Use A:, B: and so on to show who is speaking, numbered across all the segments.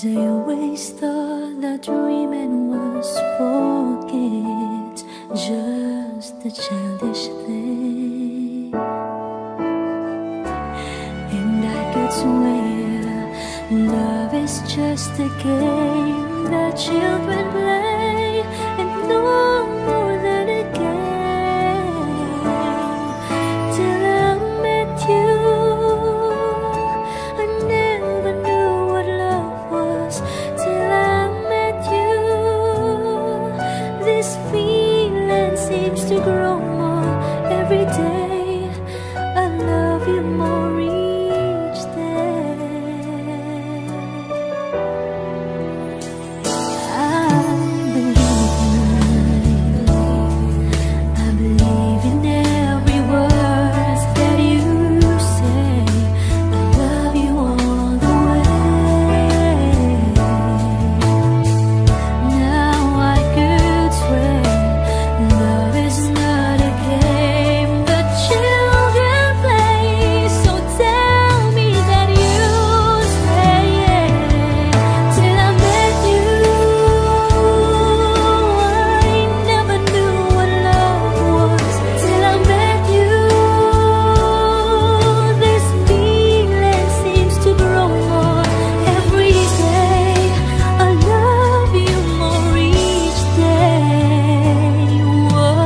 A: I always thought that dreaming was for kids, just a childish thing. And I could swear love is just a game that children play, and no more than a game. Till I met you, I never knew what love was. Till I met you, this feeling seems to grow more every day. I love you more each day. I believe in every word that you say. I love you all the way. Now I could swear love is not a game that children play. So tell me that you stay. Till I met you, I never knew what love was. Till I met you, this feeling seems to grow more every day. I love you more each day. Whoa.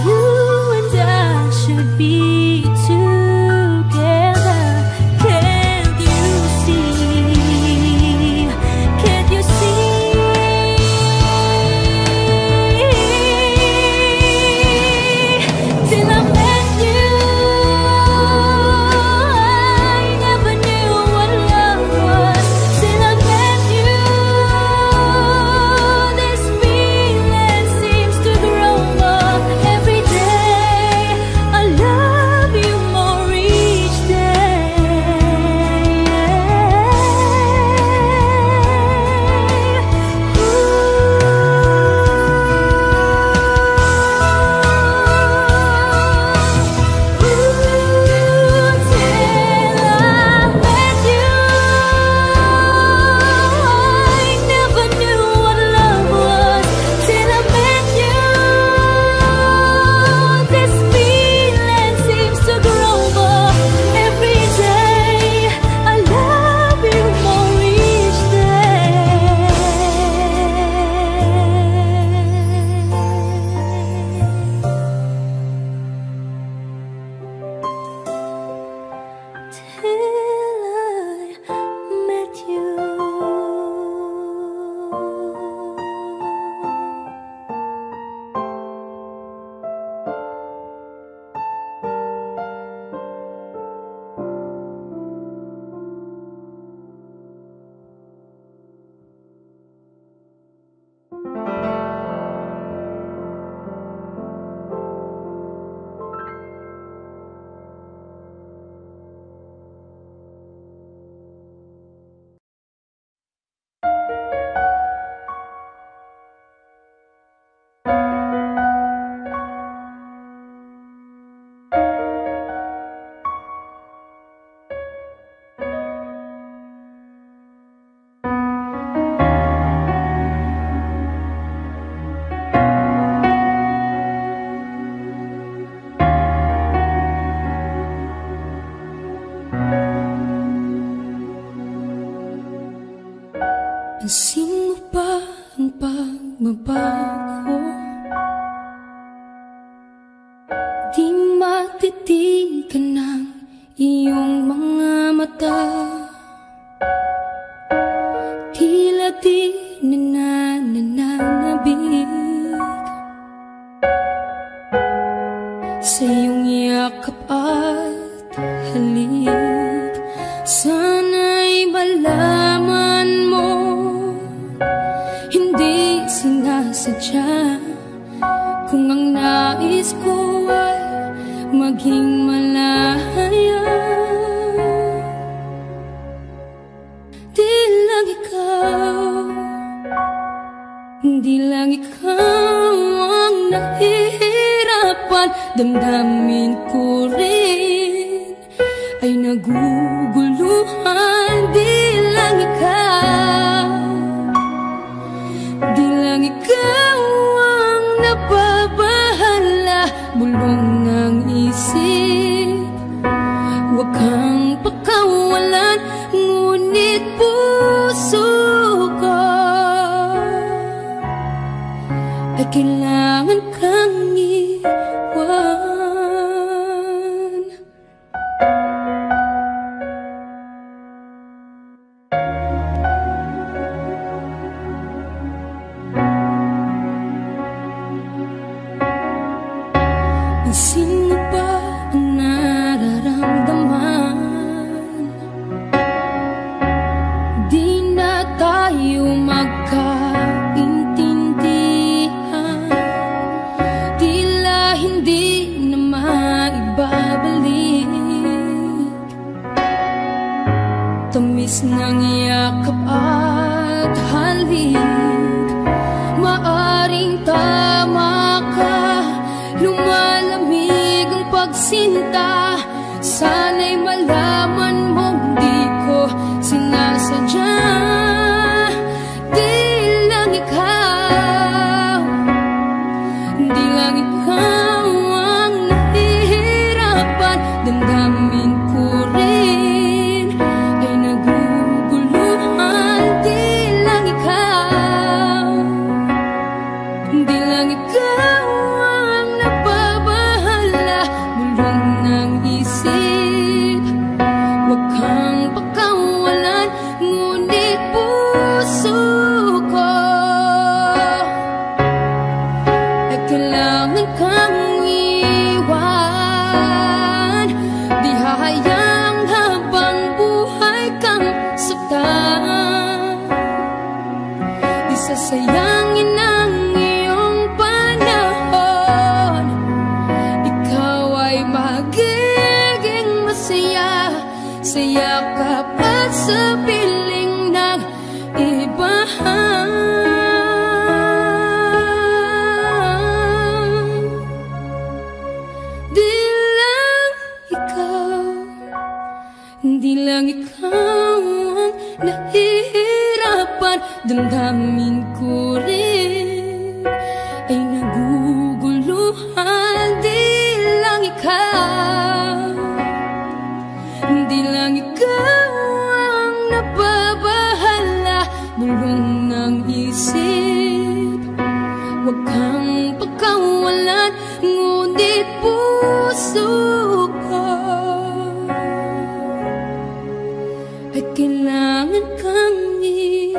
A: You and I should be together. Can't you see? Can't you see? Till I met you, I never knew what love was. Till I met you, this feeling seems to grow more every day. I love you more each pansin mo ba ang pagbabago? Di matitigan ng iyong mga mata. Tila di nananabig sa iyong yakap at halik. Sana'y malaman mo, hindi sinasadya. Kung ang nais ko ay maging malaya, di lang ikaw ang nahihirapan. nahihirapan, damdamin ko rin ay naguguluhan. Di lang ikaw, di lang ikaw ang nababahala, bulong ng isip. Huwag kang pakawalan, ngunit puso ko ay kailangan kang iwan. Sino ba ang nararamdaman? Di na tayo magkaintindihan, tila hindi na maibabalik. Tamis ng yakap at halik, maaring tama ka, lumalamig ang pagsinta. Sana'y malaman mong di ko sinasadya. Di lang ikaw, di lang ikaw ang nahihirapan, damdamin ko rin ay naguguluhan. Di lang ikaw, di lang ikaw ang nababahala, bulong ng isip. Huwag kang pakawalan, ngunit puso ko ay kailangan kang iwan. Di hahayang habang buhay kang saktan, di sasayangin ang iyong panahon. Ikaw ay magiging masaya sa yakap at sa piling ng iba. Di lang ikaw, di lang ikaw ang nahihirapan, damdamin ko rin ay naguguluhan. Di lang ikaw, di lang ikaw ang nababahala, bulong ng isip. Huwag kang pakawalan, ngunit puso ko ay kailangan kang iwan.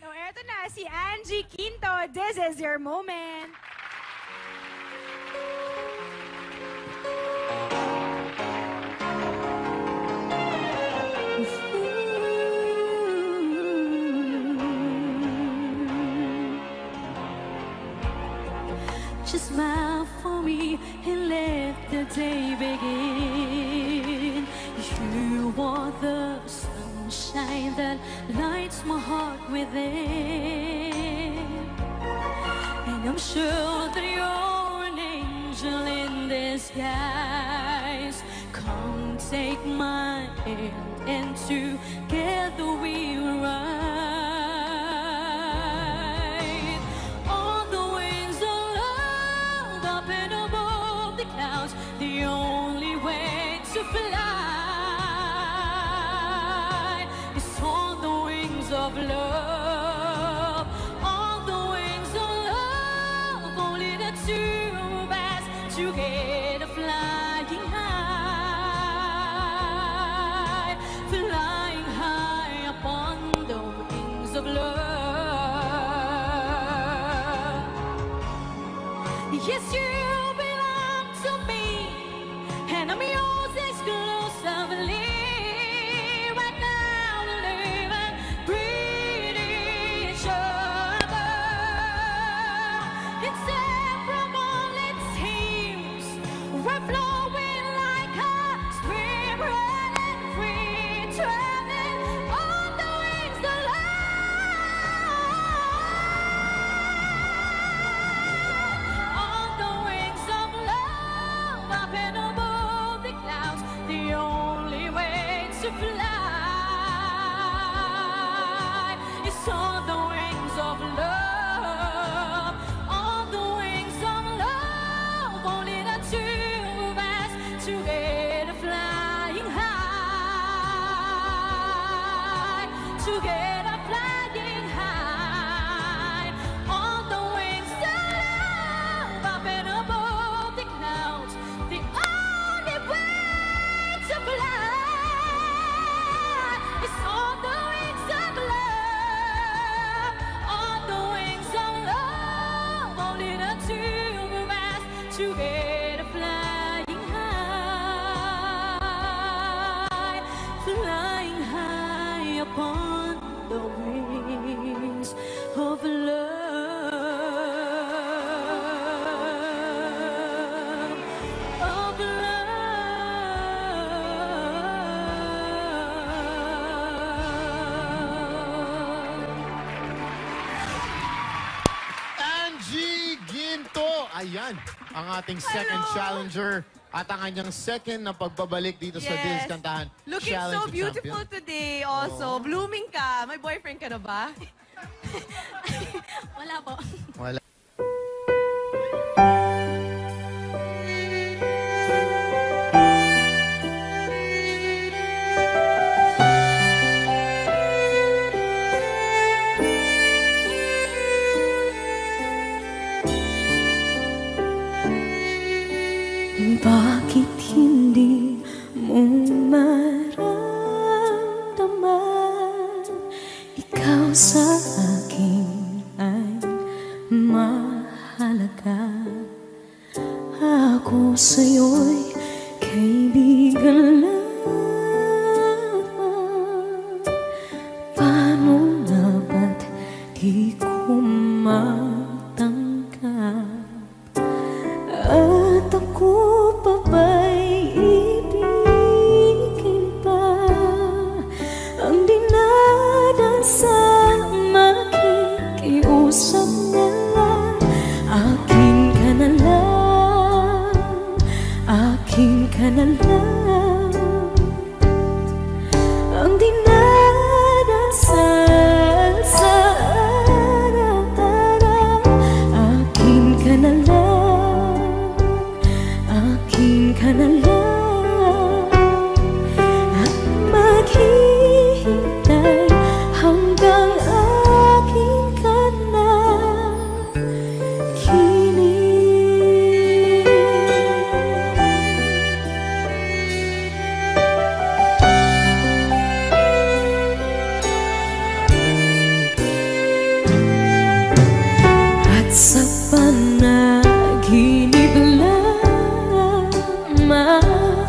B: O, eto na si Angie Quinto. This is your moment.
A: Just smile for me and let the day begin. You are the sunshine that lights my heart within, and I'm sure that you're an angel in disguise. Come take my hand and together we ride on the wings of love, up and above the clouds. The only way to fly is on the wings of love, on the wings of love. Only the two of us together, flying high, flying high upon the wings of love. Yes, you belong to me, and I'm yours exclusively. Right now, to live and breathe.
C: naman ang ating second challenger at ang kanyang second na pagbabalik dito sa Diz Kantahan.
D: Looking
C: Challenge
D: so beautiful
C: champion.
D: today also. Blooming ka. May boyfriend ka na ba?
A: Wala po.
C: Wala.
A: Bakit hindi mo maramdaman? Ikaw sa akin ay mahalaga. Ako sa'yo'y kaibigan lamang. Paano na ba't di ko matanggap? At ako pa ba'y ibigin pa? Ang dinadasang makikiusap na lang. Akin ka na lang, akin ka na lang. Ang dinadasal sa araw-araw. Akin ka na lang, akin ka na lang. At maghihintay hanggang akin ka na kinig. At sa panaginip lamang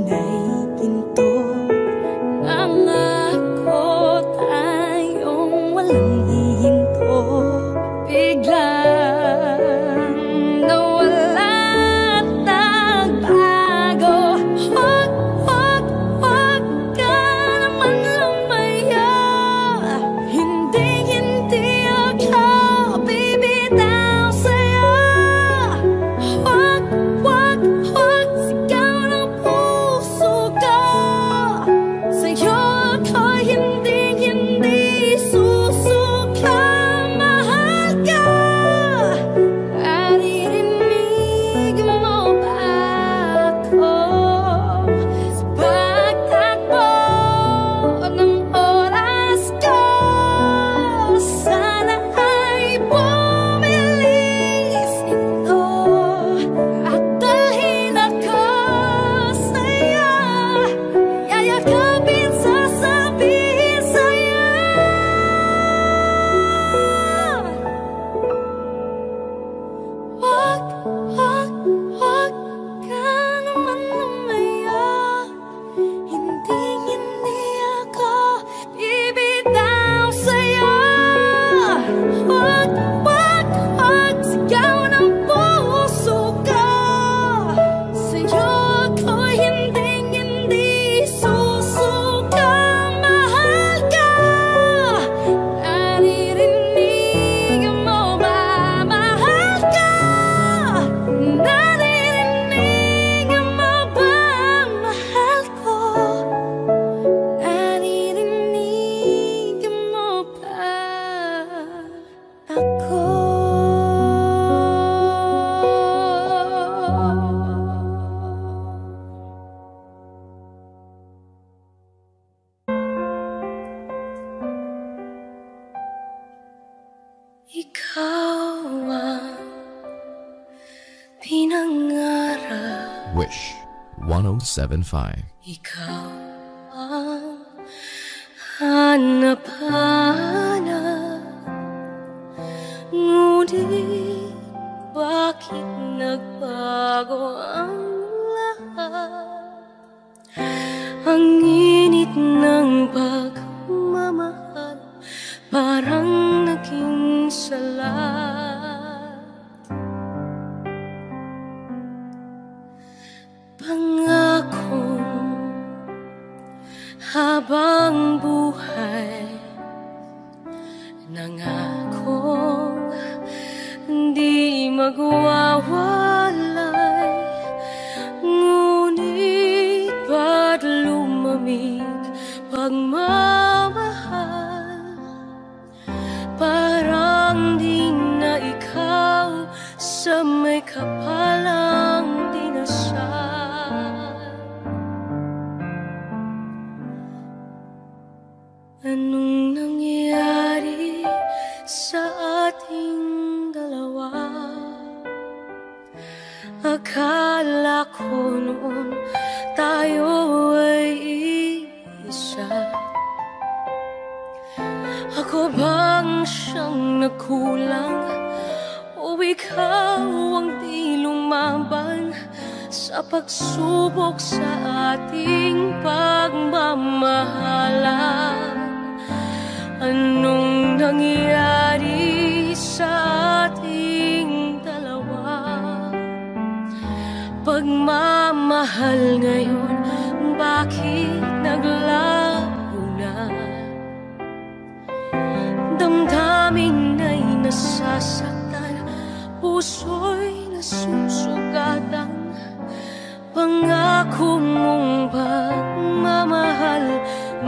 A: may ginto. Nangako tayong walang hihinto. Biglang nawala at nagbago. Huwag, huwag, huwag ka naman lumaya. Hindi, hindi ako bibitaw sa'yo. Huwag, huwag, huwag, sigaw ng puso ko. Sa'yo ako'y hindi, hindi susuka. Mahal ka. Naririnig mo ba ako? Sa pagtakbo ng oras ko, sana ay bumilis ito at dalhin ako sa'yo. Yayakapin, sasabihin sa'yo. Huwag, huwag, huwag ka naman lumaya. Hindi, hindi ako bibitaw sa'yo. Huwag, huwag, huwag, sigaw ng puso ko. Sa'yo ako'y hindi, hindi susuka. Mahal ka. Naririnig mo ba? Mahal ka. Naririnig mo ba? Mahal ko. Naririnig mo ba ako? Ikaw ang pinangarap.
E: Wish 1075.
A: Ikaw ang hanap-hanap. Ngunit bakit nagbago ang lahat? Ang init ng pagmamahal parang naging salat. Pangakong habang buhay, nangakong di magwawalay. Ngunit ba't lumamig pagmamahal? Parang di na ikaw sa may kapalang dinasal. Anong nangyari sa ating dalawa? Akala ko noon tayo ay isa. Ako bang siyang nagkulang? O ikaw ang di lumaban sa pagsubok sa ating pagmamahalan? Anong nangyari sa ating dalawa? Pagmamahal ngayon, bakit naglaho na? Damdamin ay nasasaktan, puso'y nasusugatan. Pangako mong pagmamahal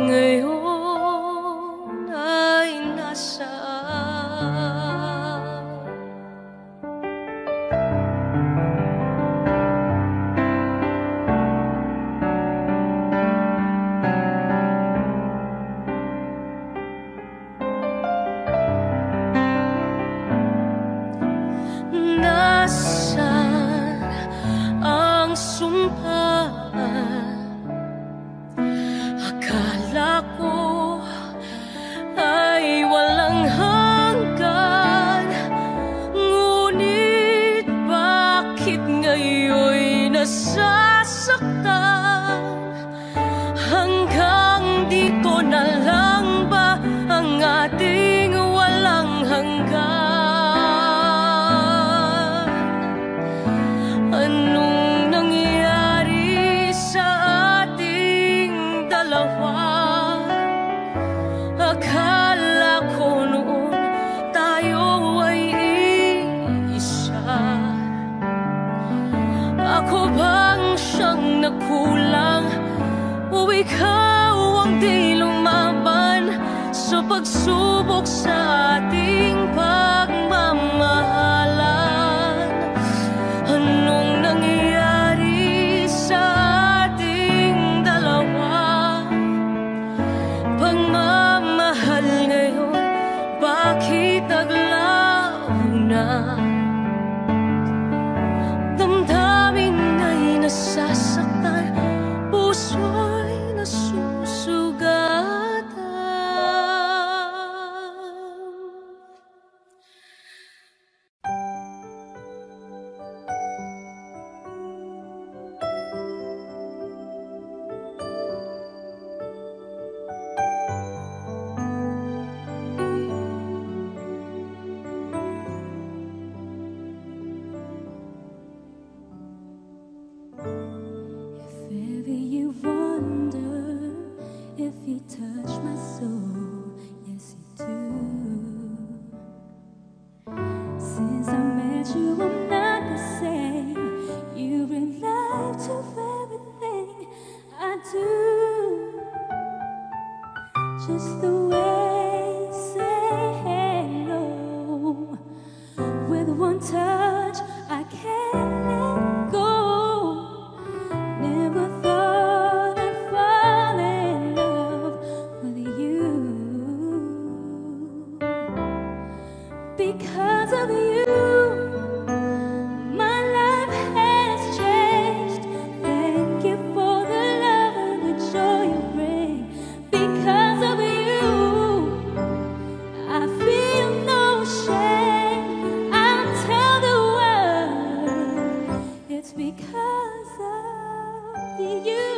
A: ngayon ay nasaan? Nasaan ang sumpaan pagsubok sa ating pagmamahalan. Anong nangyari sa ating dalawa? Pagmamahal ngayon, bakit naglaho na? Damdamin ay nasasaktan, puso'y nasusugatan. If ever you wonder if he touched my soul, yes he do. Since I met you, I'm not the same. You bring life to everything I do. Just the way you say hello, with one touch I can't let go. Never thought I'd fall in love with you. Because of you, my life has changed. Thank you for the love and the joy you bring. Because of you, I feel no shame. I'll tell the world it's because of you.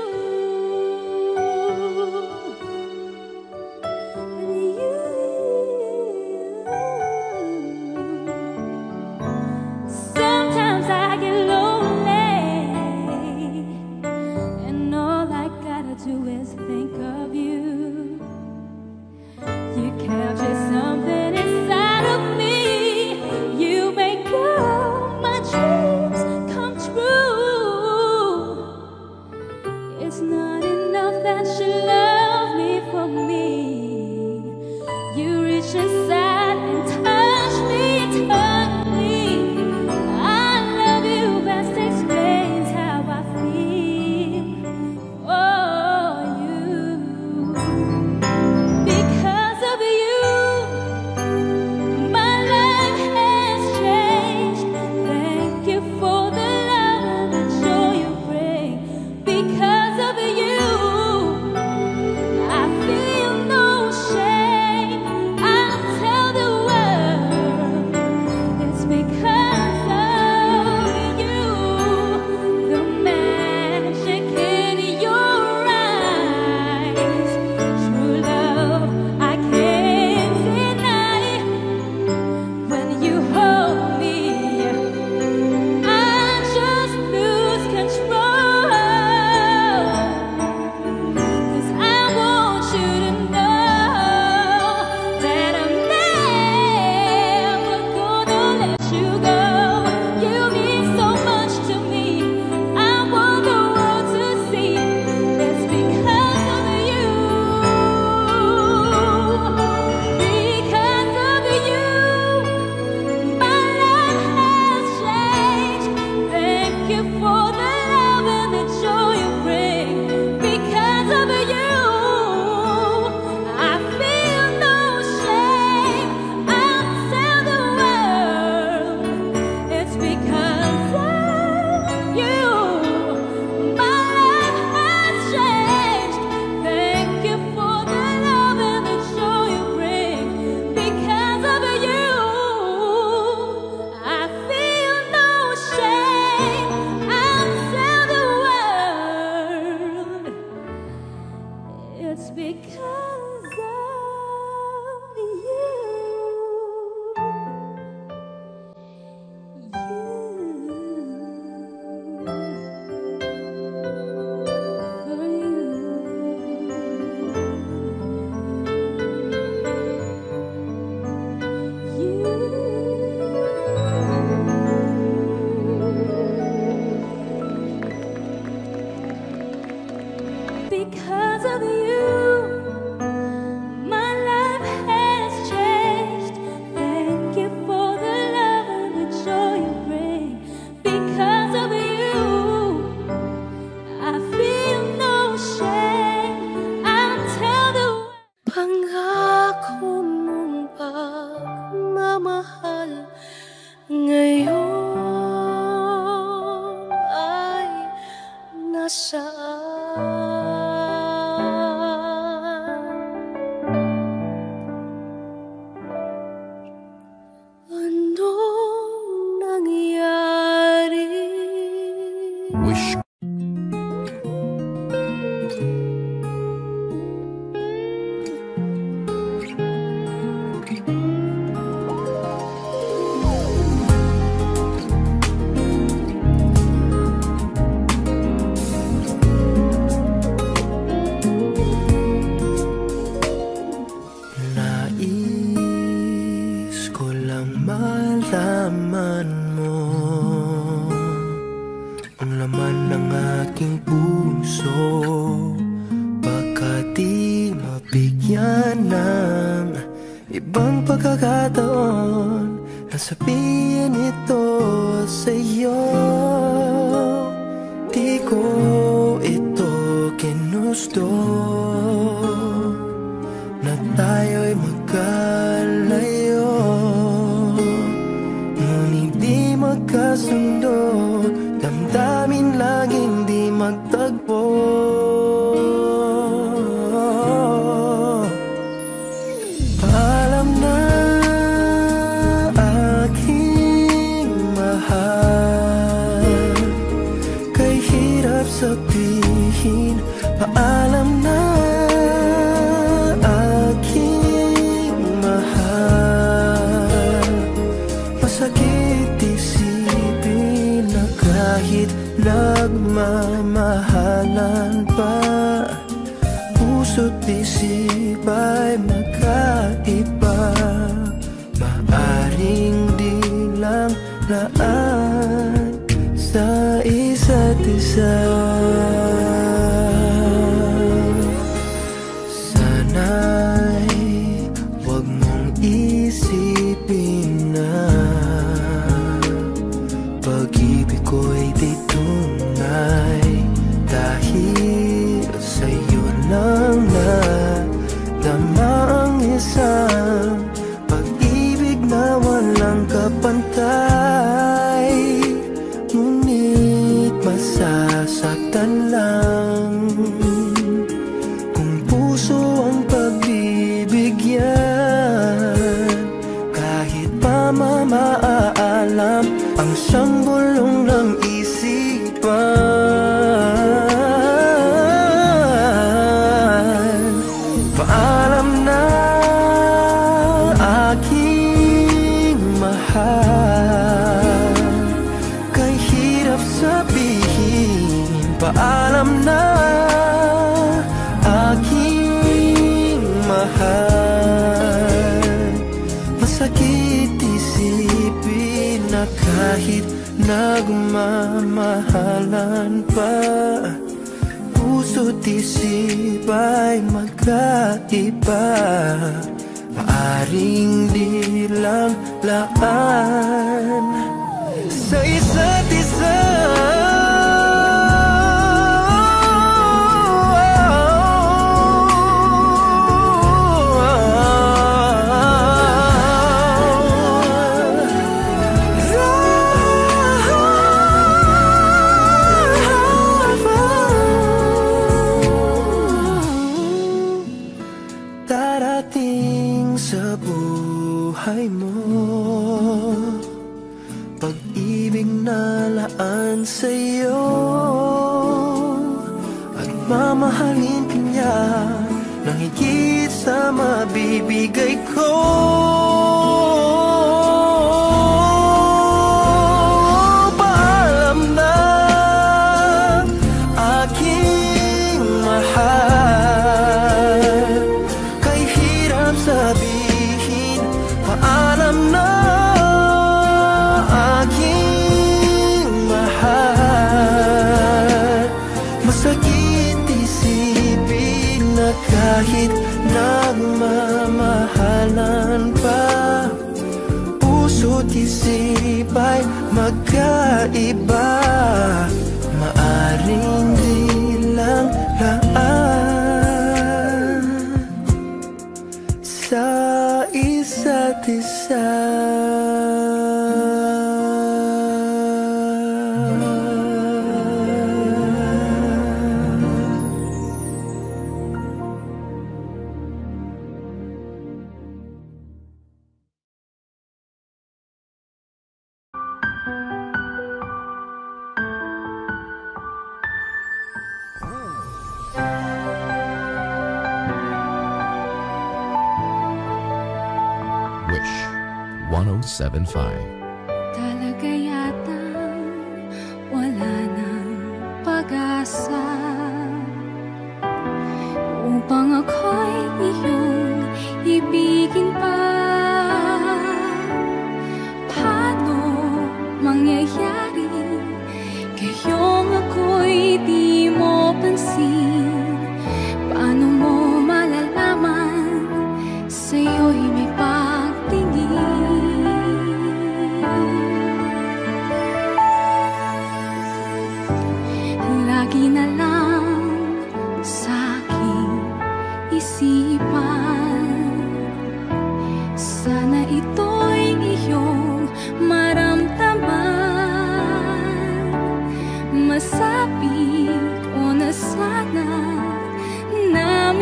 A: Sometimes I get lonely, and all I gotta do is think of you. You capture something inside of me. You make all my dreams come true. It's not enough that you love me for me. You reach inside and touch me, touch me. I love you best explains how I feel for you. Because of you, my life has changed. Thank you for the love and the joy you bring. Because of you, I feel no shame. I'll tell the world it's because of you. The magic in your eyes, true love I can't deny. When you hold me, I just lose control. 'Cause I want you to know that I'm never gonna let you go. You mean so much to me. I want the world to see it's because of you. Because of you, my life has changed. Thank you for the love and the joy you bring. Because of you, I feel no shame. I'll tell the world it's because of you. My life has changed. Thank you for the love and the joy you bring. Because of you, I feel no shame. I'll tell the world it's because of you. Because of you, my life has
F: Baka di mabigyan ng ibang pagkakataon na sabihin ito sa'yo. Di ko ito ginusto na tayo'y magkalayo, ngunit di magkasundo, damdamin laging di magtagpo. Paalam na aking mahal, kay hirap sabihin. Paalam na aking mahal, masakit isipin na kahit nagmamahalan pa, puso't isip ay magkaiba. Maaring di lang laan sa isa't isa. Sana'y huwag mong isipin na pag-ibig ko'y di tunay, dahil sa'yo lang nadama ang isang pag-ibig na walang kapantay. Ngunit masasaktan lang kung puso ang pagbibigyan, kahit pa mamaalam ang siyang bulong ng isipan. Paalam na aking mahal, kay hirap sabihin. Paalam na aking mahal, masakit isipin na kahit nagmamahalan pa, puso't isip ay magkaiba. Maaring di lang laan sa isa't isa. Darating sa buhay mo pag-ibig na laan sa'yo, at mamahalin ka niya nang higit sa mabibigay ko. Paalam na aking mahal, kay hirap sabihin. Paalam na aking mahal, masakit isipin na kahit nagmamahalan pa, puso't isip ay magkaiba. Maaring di lang laan sa isa't isa.
E: Wish 1075.
A: Talaga yatang wala nang pag-asa upang ako'y iyong ibigin pa. Paano mangyayari kayong ako'y di mo pansin?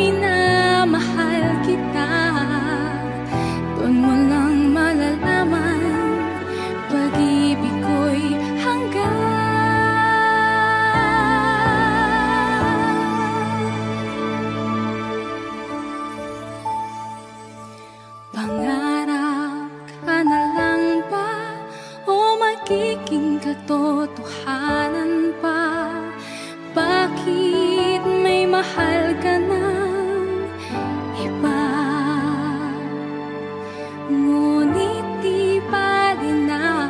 A: minamahal kita. Doon mo lang malalaman, pag-ibig ko'y hanggan. Pangarap ka na lang ba o magiging katotohanan pa? Bakit may mahal ka ng iba? Ngunit di bali na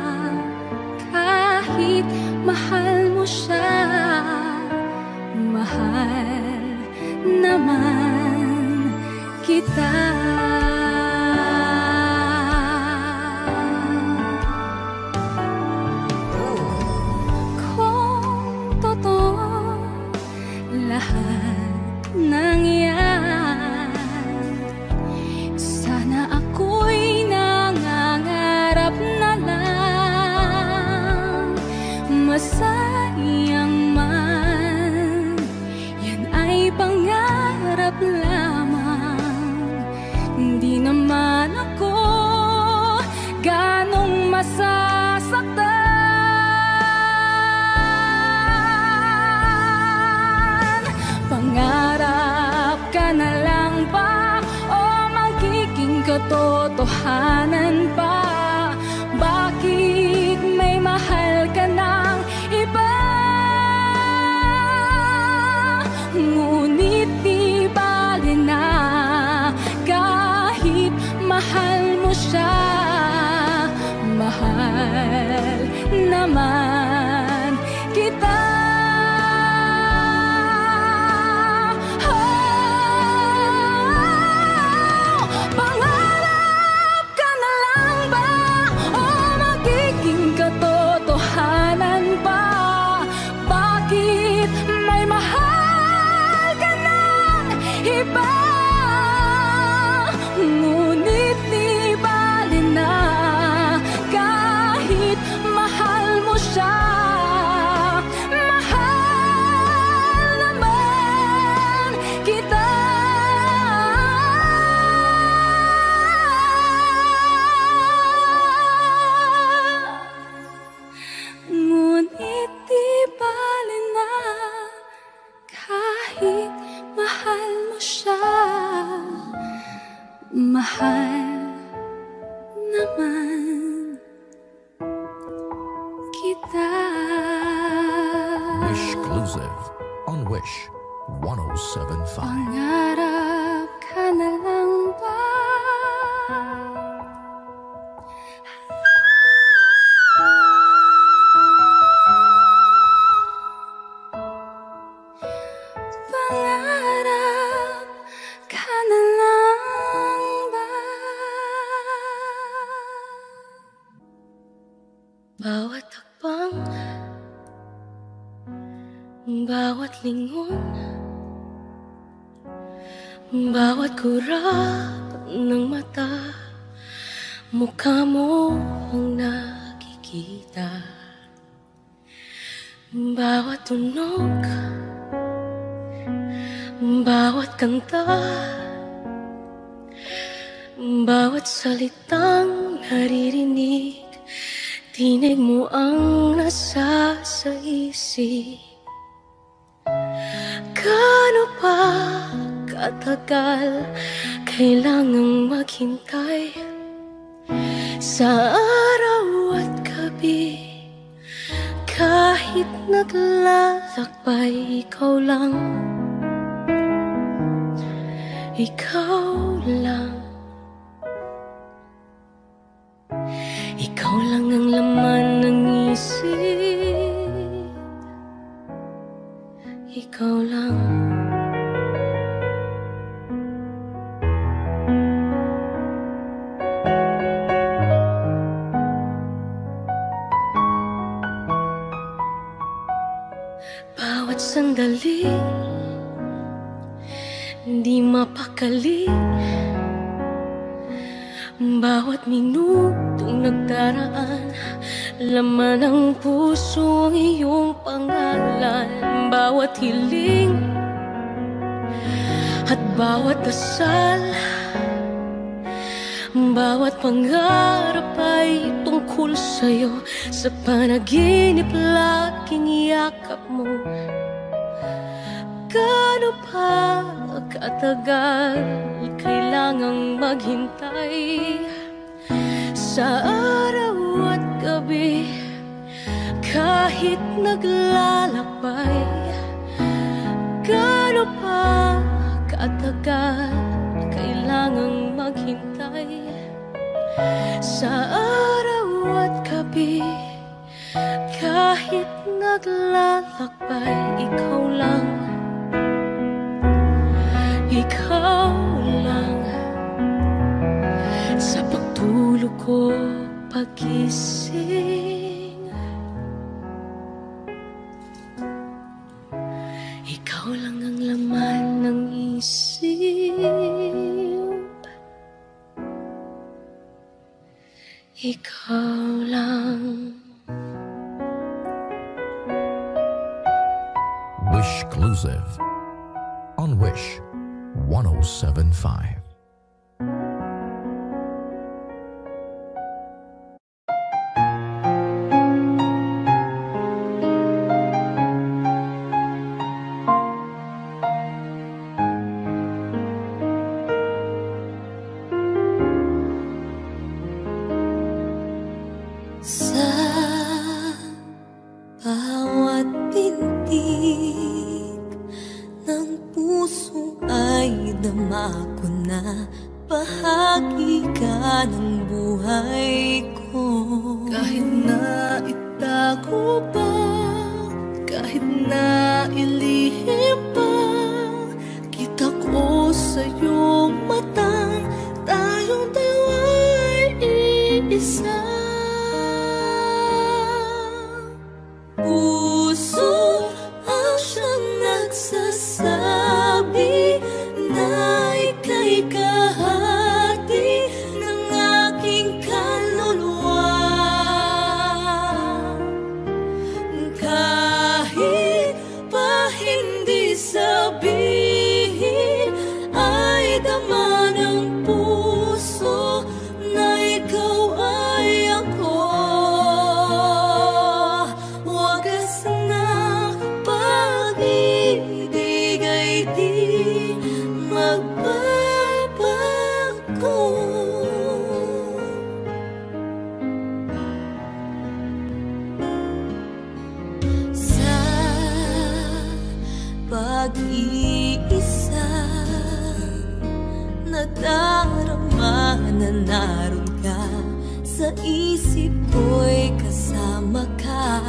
A: kahit mahal mo siya, mahal naman kita. Lahat ng yan, sana ako'y nangangarap na lang. Masayang man, yan ay pangarap lamang. Di naman ako ganong masasaktan. Pangarap ka na lang ba o magiging katotohanan pa? Bakit may mahal ka ng iba? Ngunit di bali na kahit mahal mo siya, mahal naman kita. Ngunit di bali na kahit mahal mo siya, mahal naman kita. Ngunit di bali na kahit mahal mo siya, mahal naman kita.
E: Wishclusive on Wish 107.5.
A: Pangarap ka na lang ba? Pangarap ka na lang ba? Bawat hakbang, bawat lingon, bawat kurap ng mata, mukha mo ang nakikita. Bawat tunog, bawat kanta, bawat salitang naririnig, tinig mo ang nasa sa isip. Gaano pa katagal kailangang maghintay sa araw at gabi? Kahit naglalakbay, ikaw lang, ikaw lang. Ikaw lang ang laman ng isip, ikaw lang. Bawat sandali, di mapakali. Bawat minutong nagdaraan, laman ng puso ang iyong pangalan. Bawat hiling, At bawat dasal, bawat pangarap ay tungkol sa'yo. Sa panaginip laging yakap mo. Gaano pa katagal kailangang maghintay? Sa araw at gabi, kahit naglalakbay. Gaano pa katagal kailangang maghintay? Sa araw at gabi, kahit naglalakbay. Ikaw lang, ikaw lang. Sa pagtulog ko, pagising, ikaw lang ang laman ng isip. Ikaw lang.
E: Wishclusive on Wish 107.5.
A: Sa bawat pintig ng puso ay dama ko na bahagi ka ng buhay ko. Kahit na itago pa, kahit na ilihim pa, kita ko sa iyong mata, tayong dalawa'y iisa. Puso ang siyang nagsasabi na ika'y kahati ng aking kaluluwa. Kahit pa hindi sabihin, ay dama ng puso na ikaw ay ako. Wagas na pag-ibig ay di magbabago. Sa pag-iisa, nadarama na naroon ka. Sa isip ko'y kasama ka.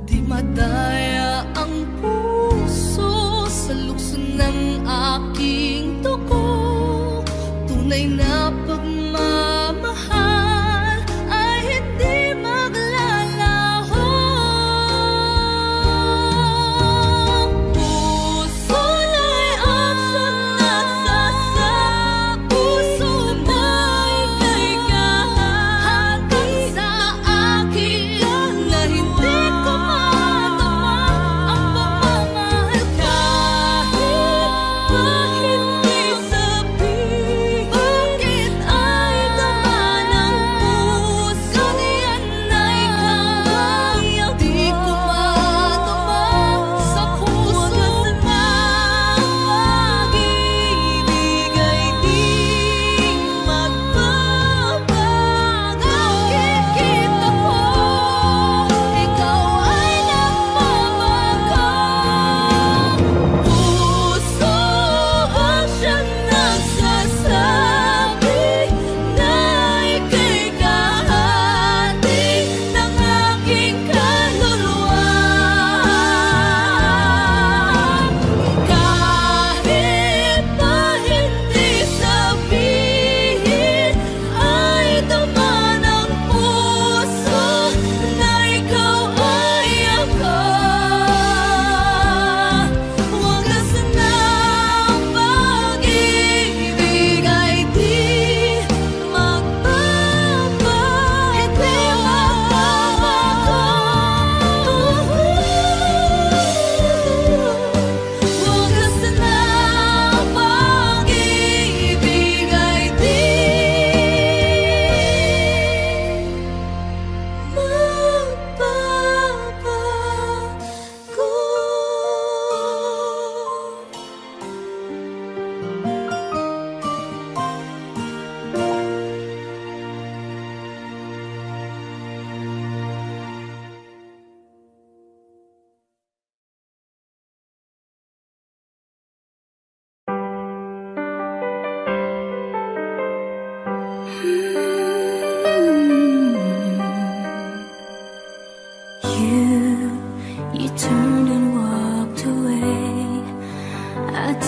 A: Di madaya ang puso sa lukso ng aking dugo. Tunay na pagmamahal ay hindi maglalaho. Puso na'y aksang nagsasabi, puso na'y kay kahati sa akin, na hindi ko madama ang pagmamahal. Kahit pa hindi sabihin, bakit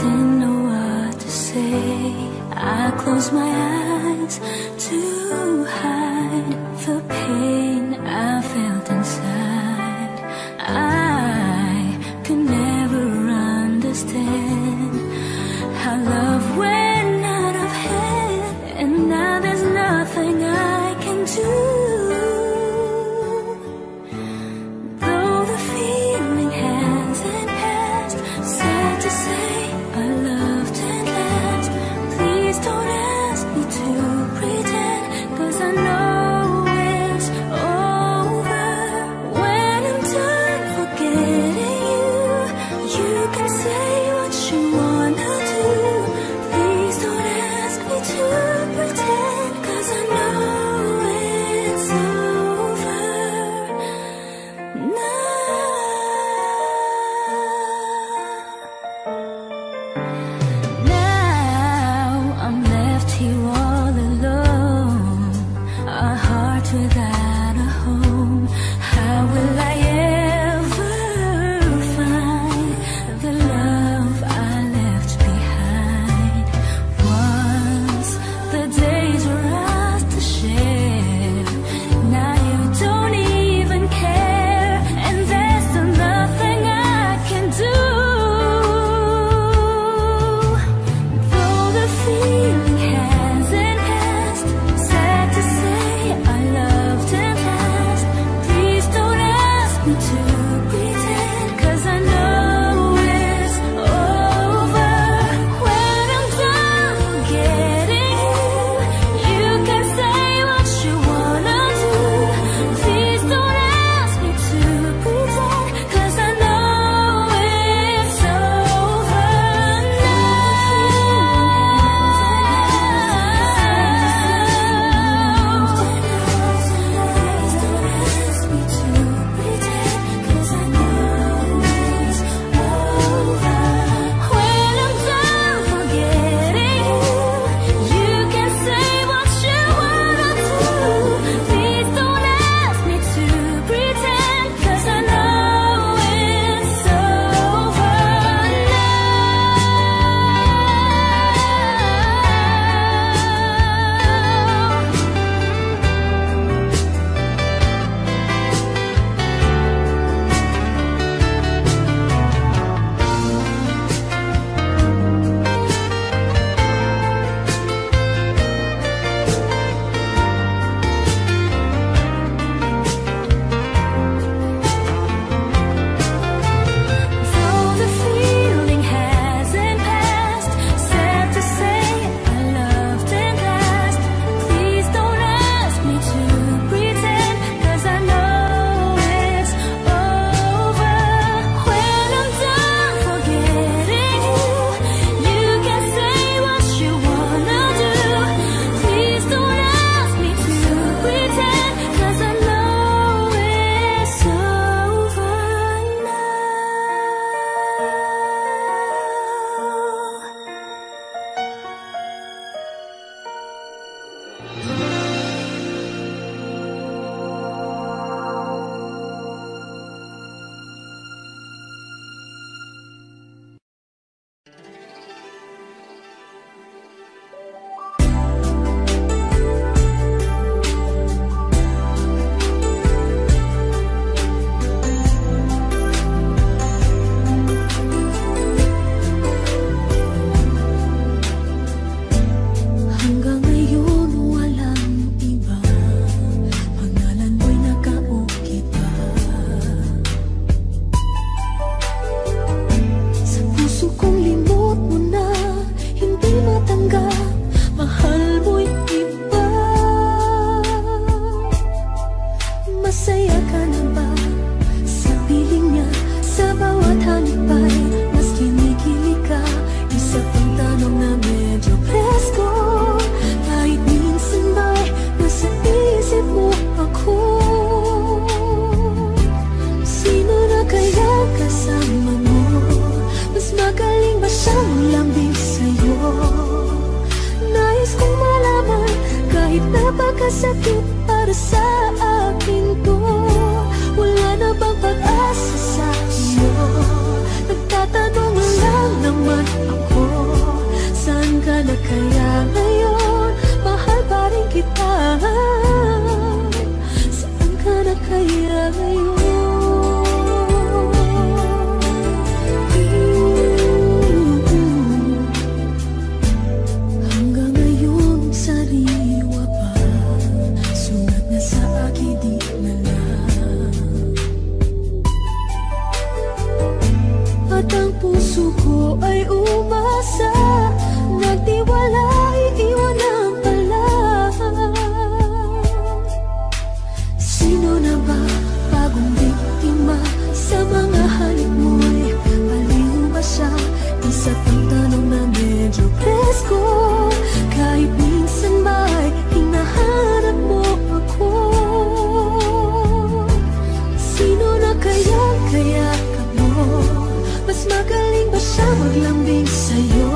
A: didn't know what to say. I closed my eyes to hide the pain I felt inside. I could never understand how love went out of hand, and now there's nothing I can do. Though the feeling hasn't passed, sad to say I loved and last. Please don't ask me to pretend, 'cause I know it's over. When I'm done forgetting you, you can say what you wanna do. Please don't ask me to pretend, 'cause I know it's over now. Now I'm left here all alone, a heart without a home. How will I ever find the love I left behind? Once the days were ours to share, now you don't even care, and there's still nothing I can do. Though the feeling hasn't passed, sad to say I loved and last. Please don't ask me to pretend, 'cause I know it's over. When I'm done forgetting you, you can say what you wanna do. Please don't ask me to pretend, 'cause I know it's over Though the feeling hasn't passed, sad to say I loved and last. Please don't ask me to pretend, 'cause I know it's over. When I'm done forgetting you, you can say what you wanna do. Please don't ask me to pretend, 'cause I know it's over now. Hanggang ngayon walang iba, pangalan mo'y nakaukit pa sa puso kong. Limot mo na, hindi matanggap, mahal mo'y iba. Masaya ka na ba sa piling niya? Sa bawat halipay mas kinikilig ka. Isa pang tanong na medyo presko, kahit minsan ba'y nasa isip mo ako? Sino na kaya kasama mo? Mas magaling ba siyang lambing sa'yo? Nais kong malaman, kahit napakasakit para sa akin to. Wala na bang pag-asa sa iyo? Nagtatanong lang naman ako. tanong na medyo presko, kahit minsan ba'y hinahanap mo ako. Sino na kayang kayakap mo? Mas magaling ba siya maglambing sa'yo?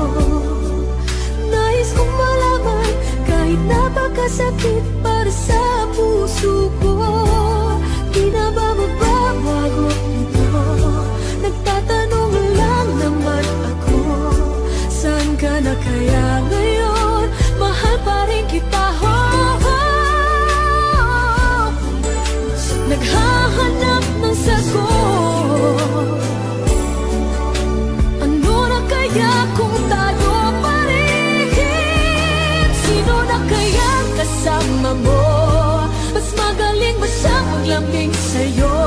A: Nais kong malaman kahit napakasakit para sa puso ko. Di na ba magbabago ito? Nagtatanong lang naman ako, saan ka na kaya ngayon? Mahal pa rin kita, ho, ho. Naghahanap ng sagot. Ano na kaya kung tayo pa rin? Sino na kaya kasama mo? Mas magaling ba siya maglambing sa'yo?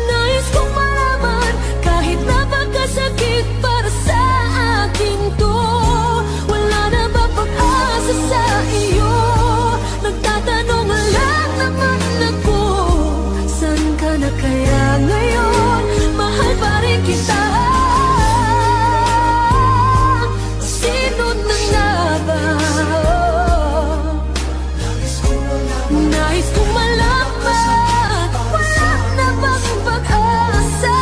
A: Nais kong malaman kahit napakasakit para sa akin to. Wala na ba pag-asa sa iyo? Nagtatanong lang naman ako, saan ka na kaya ngayon? Mahal pa rin kita. Sino na nga ba? Nais kong malaman, wala na bang pag-asa?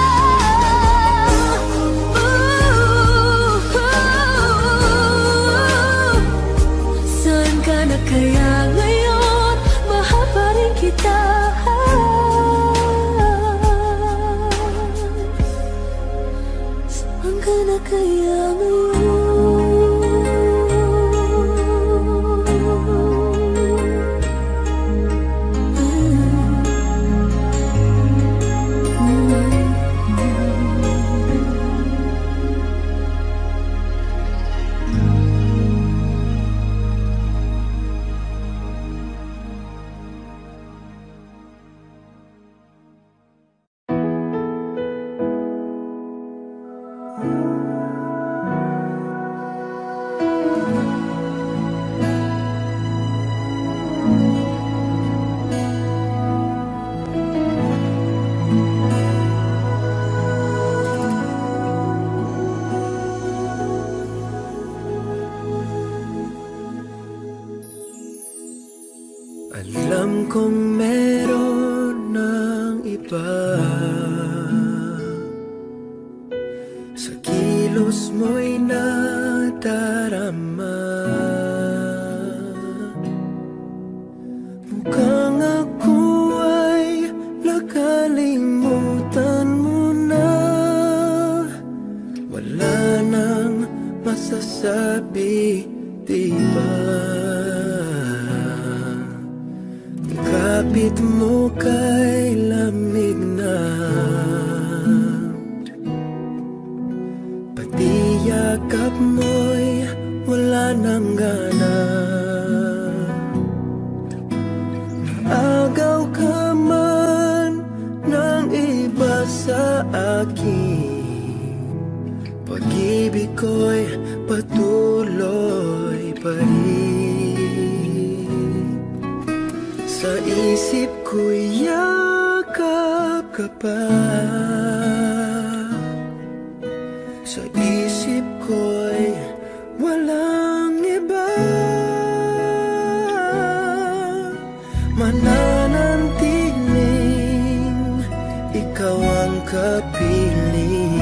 A: Saan ka na kaya ngayon? Mahal pa rin kita. Saan ka na kaya ngayon?
F: Alam kong meron ng iba sa kilos mo'y nadarama. Mukhang ako ay nakalimutan mo na. Wala nang masasabi, diba? Kapit mo kay lamig na, pati yakap mo'y wala nang gana. Naagaw ka man ng iba sa akin, pag-ibig ko'y patuloy pa rin. Sa isip ko'y yakap ka pa, sa isip ko'y walang iba. Mananantiling ikaw ang kapiling,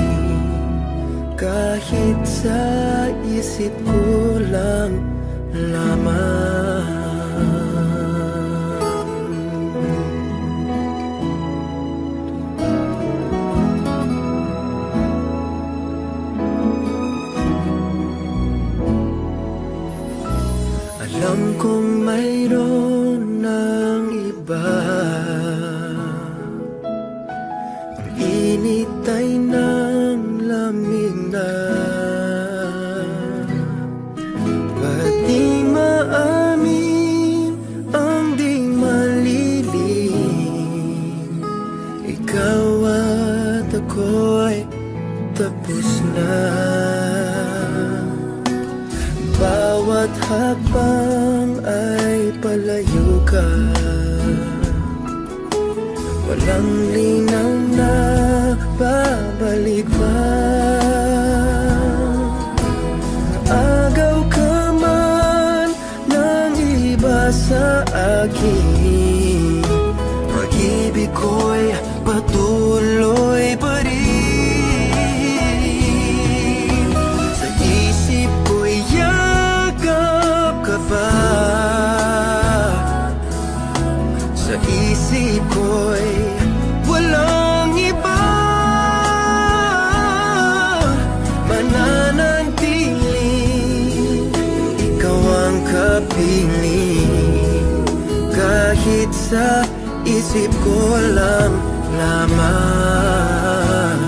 F: kahit sa isip ko lang lamang. Alam kong mayroon ng iba, ang init ay ng lamig na. Ba't di maamin ang di malilim? Ikaw at ako'y tapos na. Bawat habang ay palayo ka, walang linaw na babalik ba? akin. Pag-ibig ko'y patuloy pa rin. Sa isip ko'y yakap ka pa. Sa isip ko'y walang iba. Mananatiling ikaw ang kapiling. Kahit sa isip ko lang lamang.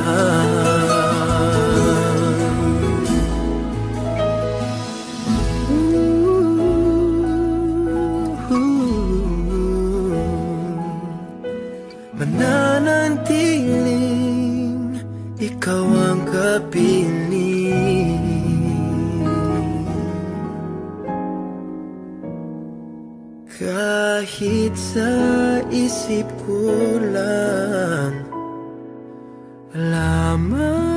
F: Mananatiling ikaw ang kapiling. Kahit sa isip ko lang lamang.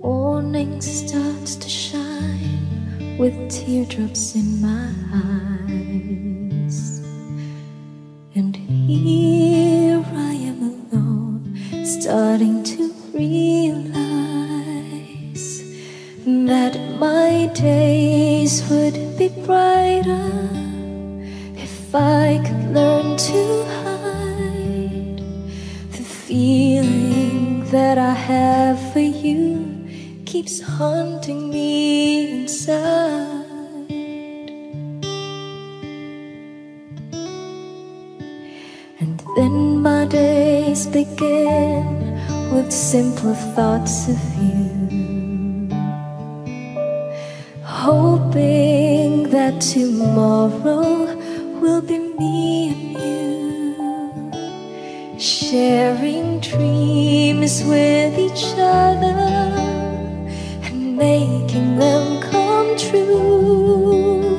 A: Morning starts to shine with teardrops in my eyes, and here I am alone, starting to realize that my days would be brighter if I could learn to hide the feeling that I have for you. Keeps haunting me inside. And then my days begin with simple thoughts of you, hoping that tomorrow will be me and you, sharing dreams with each other, making them come true,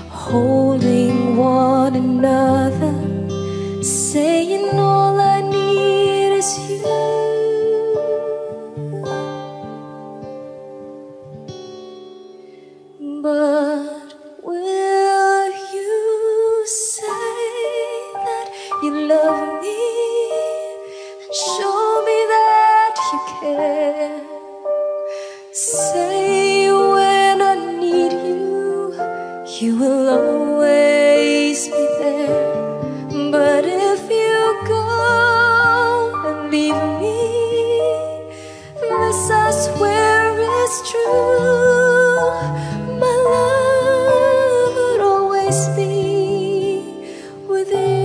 A: holding one another, saying all I need is you. But will you say that you love me and show me that you care? Say when I need you, you will always be there. But if you go and leave me, this I swear is true. My love would always be with you.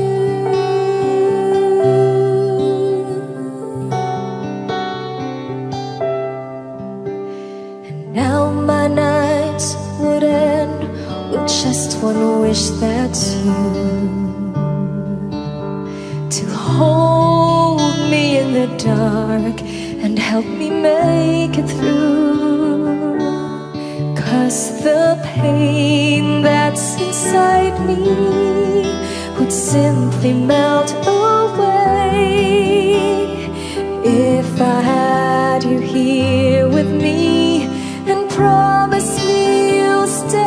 A: Now my nights would end with just one wish, that's you, to hold me in the dark and help me make it through. 'Cause the pain that's inside me would simply melt away if I had you here with me. Promise me you'll stay.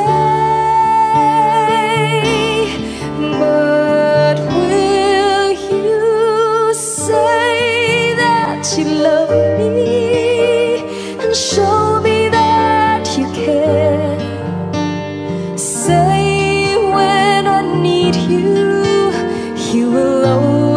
A: But will you say that you love me and show me that you care? Say when I need you, you will always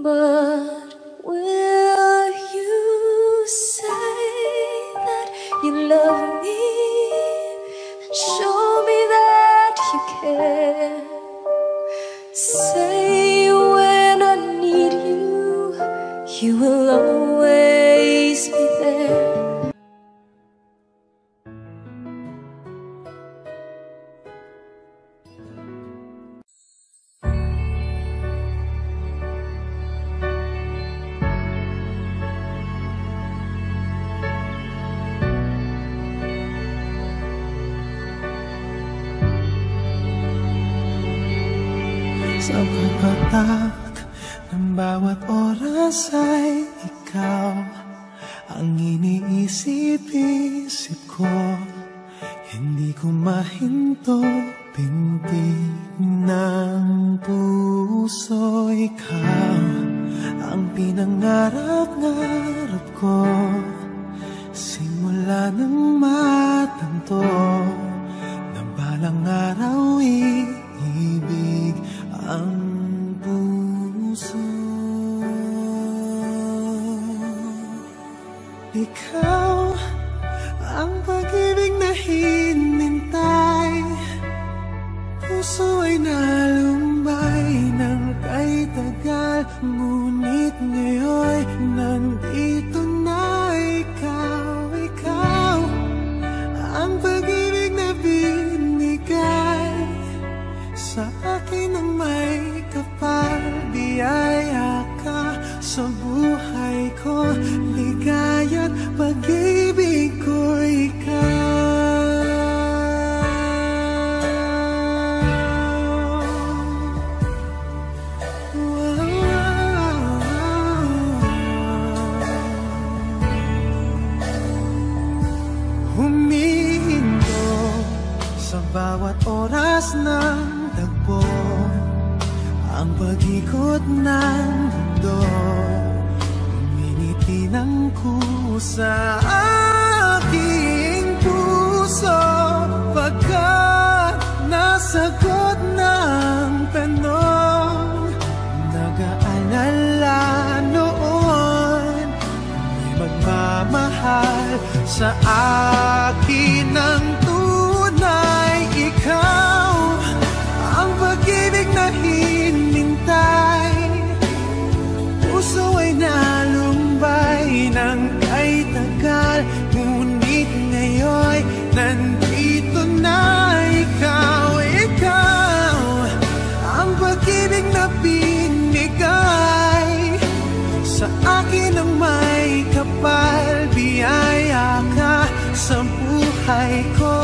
A: But will you say that you love me and show me that you care? Say when I need you, you will always be there.
F: Sa pagpatak ng bawat oras ay ikaw ang iniisip-isip ko. Hindi ko mahinto, pintig ng puso. Ikaw ang pinangarap-ngarap ko, simula ng matanto na balang araw ibig ang puso. Ikaw ang pag-ibig na hinintay, puso ay nalumbay ng kay tagal. Ngunit ngayon nandito na ikaw. Ikaw ang pag-ibig na binigay sa akin ang may kapal. Biyaya ka sa buhay ko, ligaya't pag-ibig ko ikaw. Humihinto sa bawat oras ng tagpo, ang pag-ikot ng mundo, uminiti ng kusa aking puso. Pagkat nasagot ng tanong, nag-aalala noon, may magmamahal sa akin ng tunay. Ikaw ang pag-ibig na hinintay, puso ay nalumbay ng kay tagal. Ngunit ngayon nandito na ikaw. Ikaw ang pag-ibig na binigay sa akin ang may kapal. Biyaya ka sa buhay ko,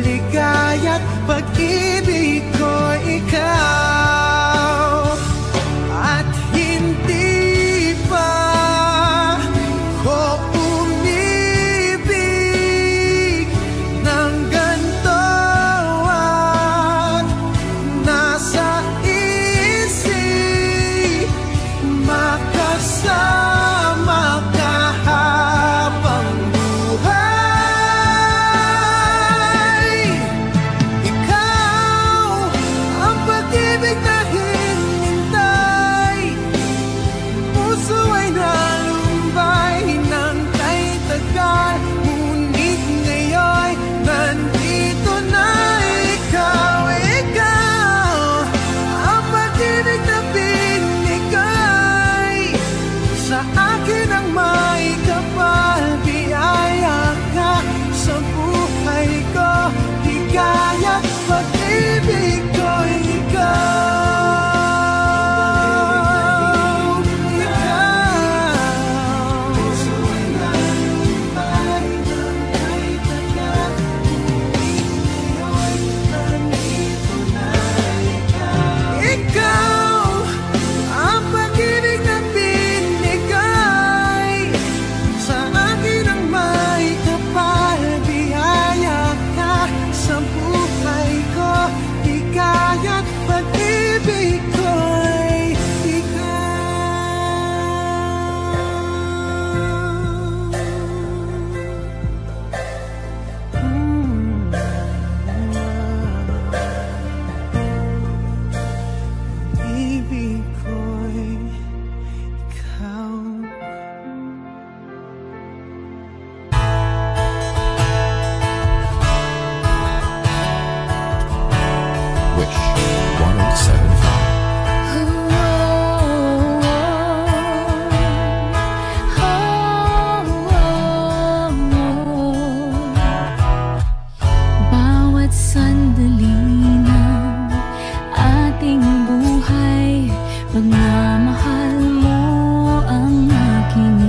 F: ligaya't pag-ibig ko ikaw. At hindi pa ko umibig ng ganito, at nasa isip makasama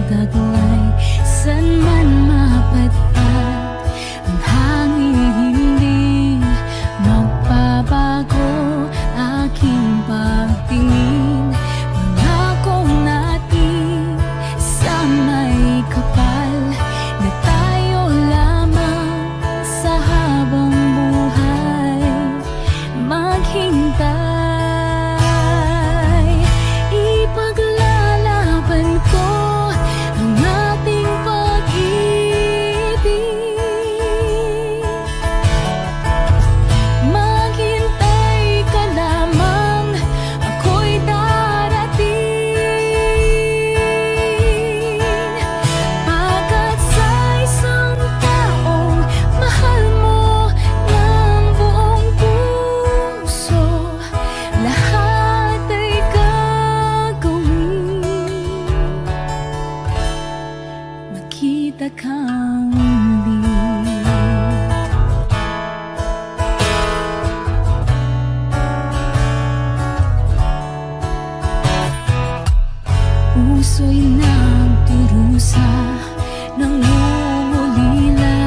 A: taglay, san man mapadpad, ang hangin hindi magbabago. Aking pagtingin, pangakong natin sa may kapal, na tayo lamang sa habang buhay maghintay. Ipaglalaban ko ang ating pag-ibig. Maghintay ka lamang, ako'y darating. Pagkat sa isang taong mahal mo ng buong puso, lahat ay gagawin. Magkita kang muli. Puso'y nagdurusa, nangungulila.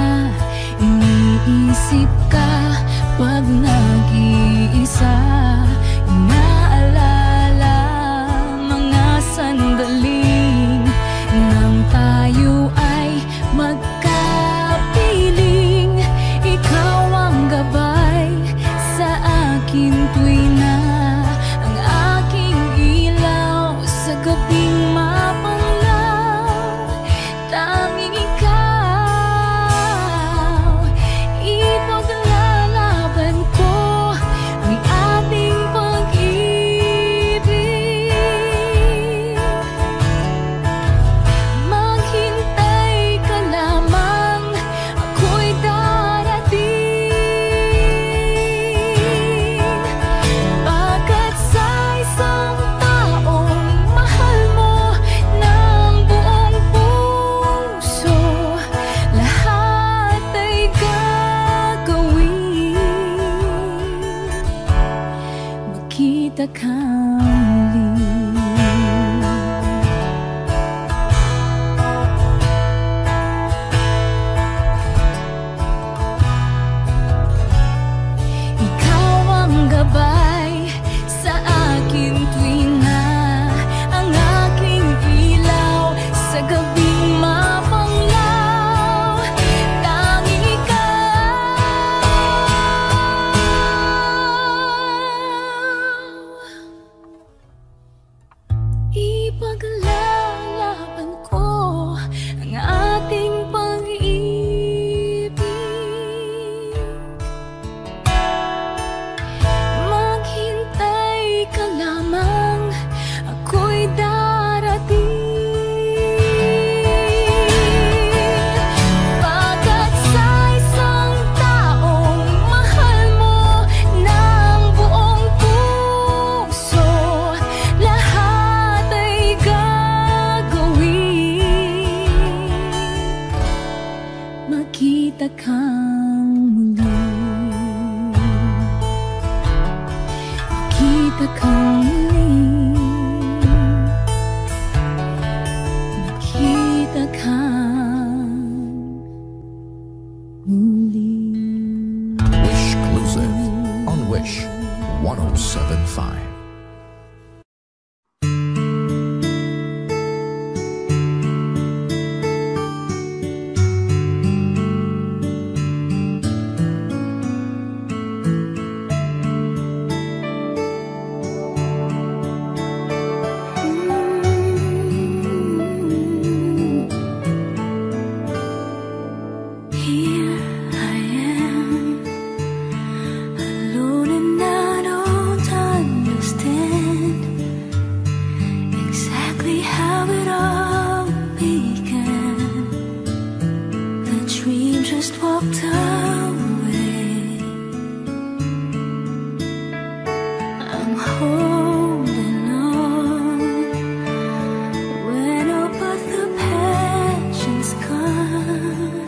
A: Iniisip ka pag nag-iisa. Inaalala mga sandaling nang tayo ay magkapiling. Ikaw ang gabay sa akin tuwi na ang aking ilaw sa gabing mapanglaw. Tanging ikaw, ipaglalaban ko ang ating pag-ibig. Maghintay ka lamang, ako'y darating. Pagkat sa isang taong mahal mo ng buong puso, lahat ay gagawin. Magkita kang muli. Ikaw ang gabay sa akin tuwi na ang aking ilaw sa gabing mapanglaw. Tanging ikaw, ipaglalaban ko ang ating pag-ibig. Maghintay ka lamang, ako'y darating. Pagkat sa isang taong mahal mo ng buong puso, lahat ay gagawin. Magkita kang muli. Magkita kang muli. Magkita kang muli.
E: Wishclusive on Wish 1075.
A: Here I am, alone and I don't understand exactly how it all began. The dream just walked away. I'm holding on when all but the passion's gone.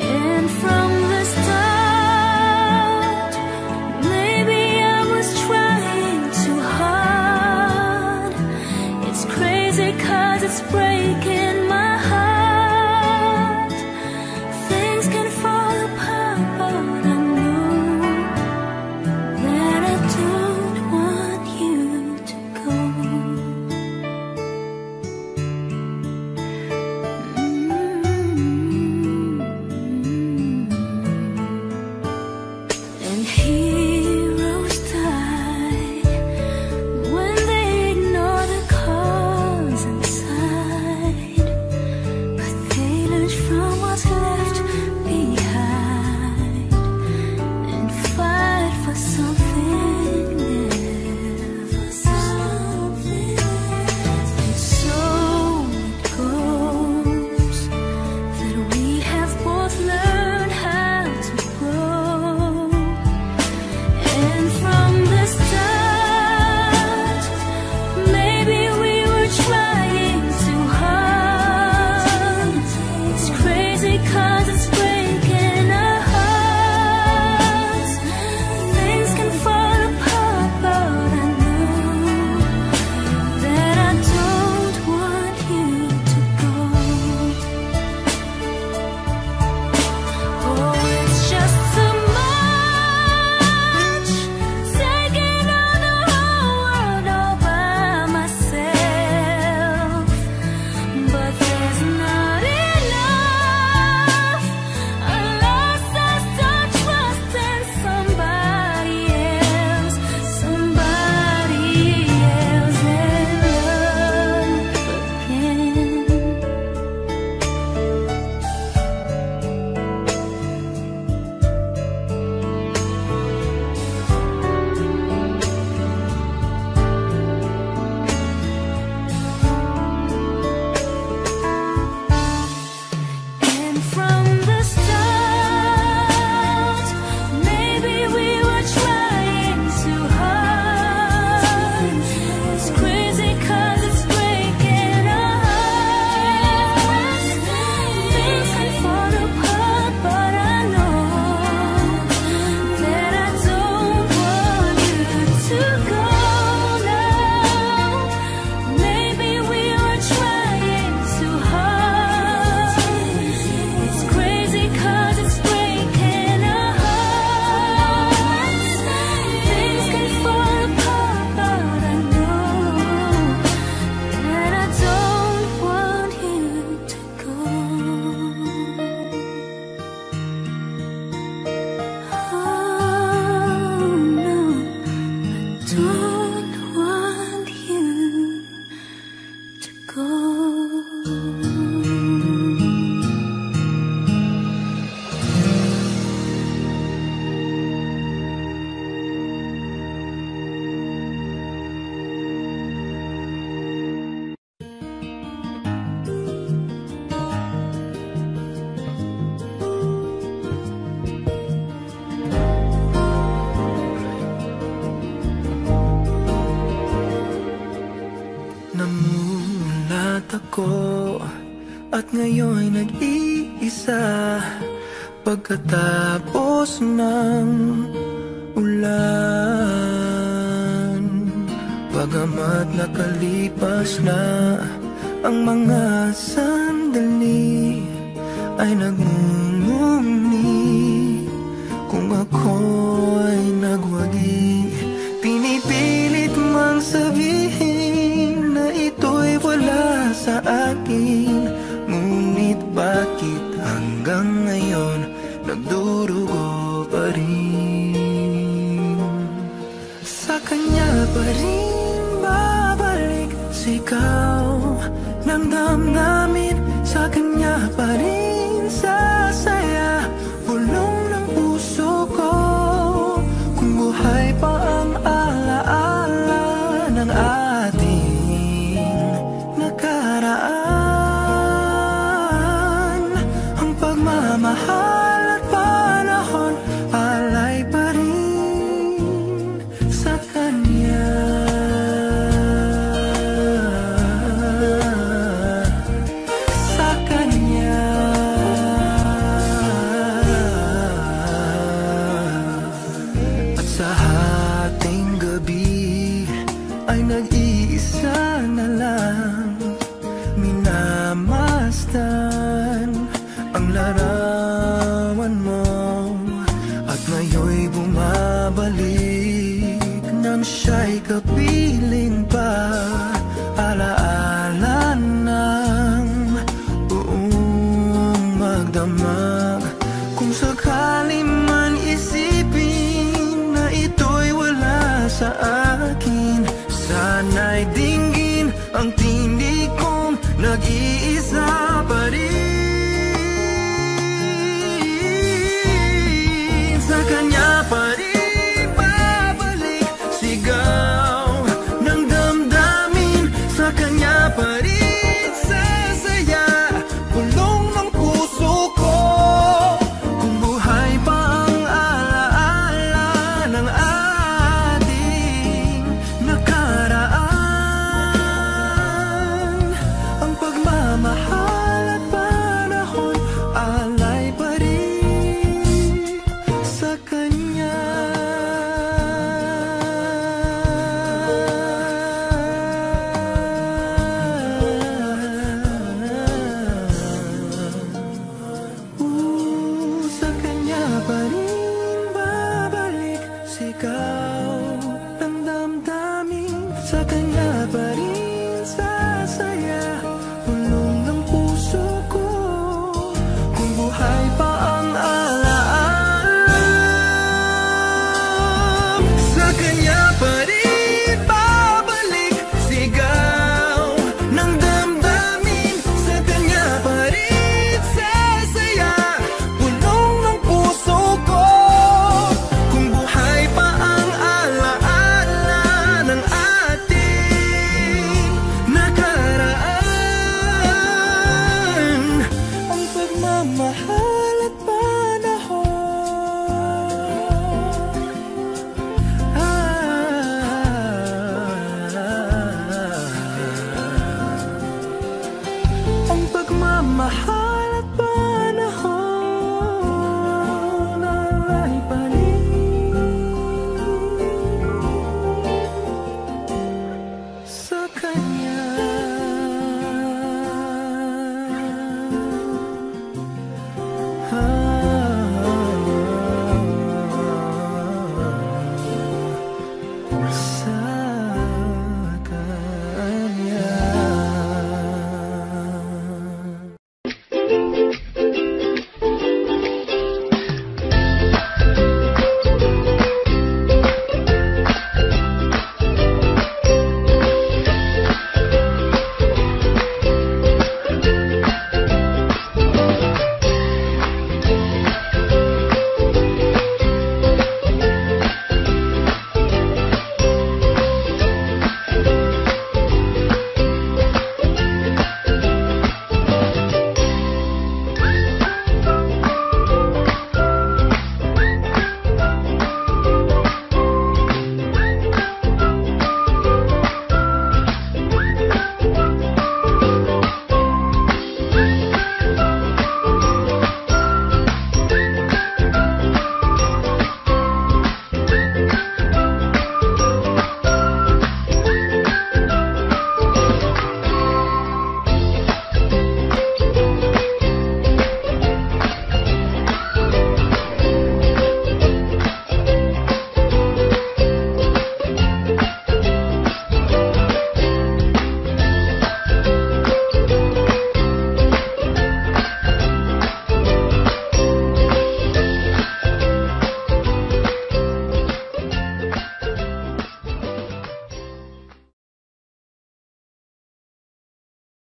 A: And from the start, maybe I was trying too hard. It's crazy 'cause ko.
F: Namulat ako at ngayon nag-iisa pagkatapos ng ulan. Bagamat nakalipas na ang mga sandali, ay nagmumuni kung ako'y nagwagi. Pinipilit mang sabihin na ito'y wala sa akin, ngunit bakit hanggang ngayon nagdurugo pa rin? Sa kanya pa rin babalik sigaw ng damdamin, sa kanya pa rin sasaya bulong ng puso ko. Kung buhay pa ang alaala ng ating nakaraan, ang pagmamahal at panahon alay pa rin sa kanya. Sa kanya. At sa hating gabi ay nag-iisa na lang minamasdan ang larawan mo. At ngayon'y bumabalik nang siya'y kapiling pa, alaala ng buong magdamag. Kung sakali man isipin na ito'y wala sa akin, sana'y dinggin ang tinig kong nag-iisa.